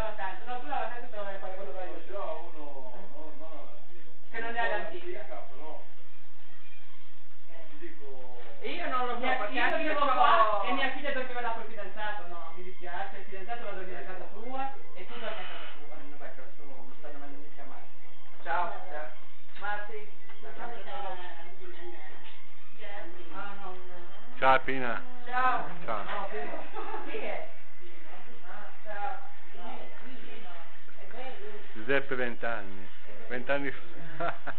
vacanza. No, tu la vacanza te la vai a fare quello io. Però uno Che non è all'antica. Però ti dico... Io non lo so, perché io vivo qua e mia figlia dormiva là col fidanzato. No, mi dispiace, il fidanzato va a dormire a casa tua e tu dormi a casa tua. Vabbè, che adesso non stanno mandando mica male. Ciao, ciao. Marti. Ciao Pina. Ciao. Ciao. Chi è? Ciao. Giuseppe 20 anni. 20 anni fa.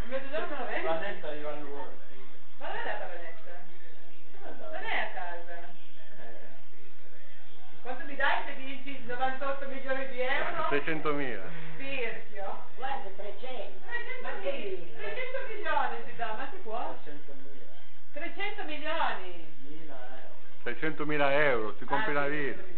Mezzogiorno me lo vedi? Vanessa io allora. Ma dove è andata Vanessa? Non è a casa. Quanto mi dai se dici 98 milioni di euro? 600.000. Spirchio. Guarda, 300. 300 milioni si dà, ma si può? 100.000. 300 milioni. 600.000 euro, ti compri la vita.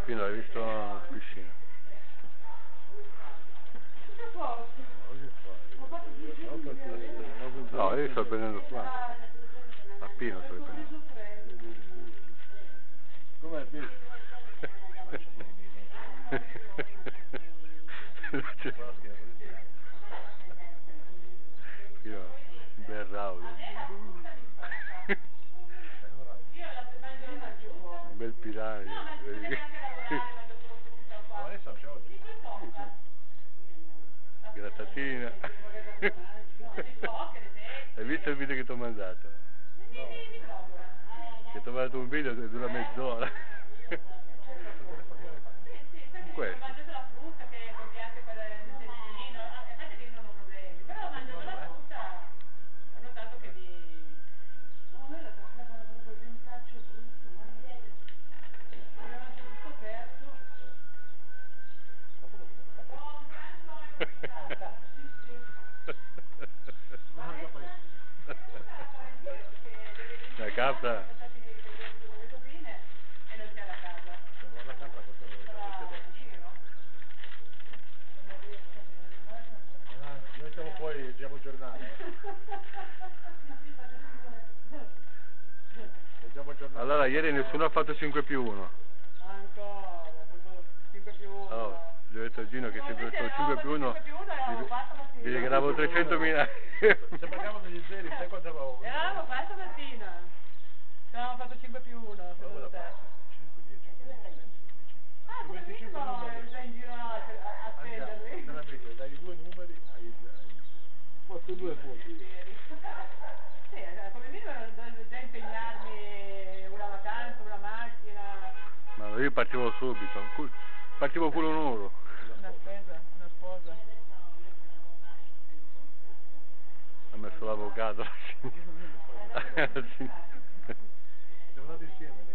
Quindi hai visto la piscina? No, io sto prendendo qua. A Pino sto prendendo. Com'è Pino? Io, un bel raudo. Un bel piraio. Grattatina. Hai visto il video che ti ho mandato? Che ti ho mandato un video che dura mezz'ora. Questo. La capra. Noi siamo fuori, leggiamo il giornale. Leggiamo il giornale. Allora ieri nessuno ha fatto 5+1. Ancora, 5+1. Oh, gli ho detto a Gino che se faccio 5+1 gli regalavo 300.000 euro. Se pagavano gli zeri, sai quanto avevo? E l'avevamo fatto stamattina. Ci avevamo fatto 5+1, secondo te. 5, 10. Ah, come minimo sei in giro a spenderli. Nella media, dai 2 numeri ai... Posto 2 punti. Sì, come minimo devo già impegnarmi una vacanza, una macchina. Ma io partivo subito, partivo pure un euro. Una spesa, una sposa. Ha messo l'avvocato. Siamo andati insieme.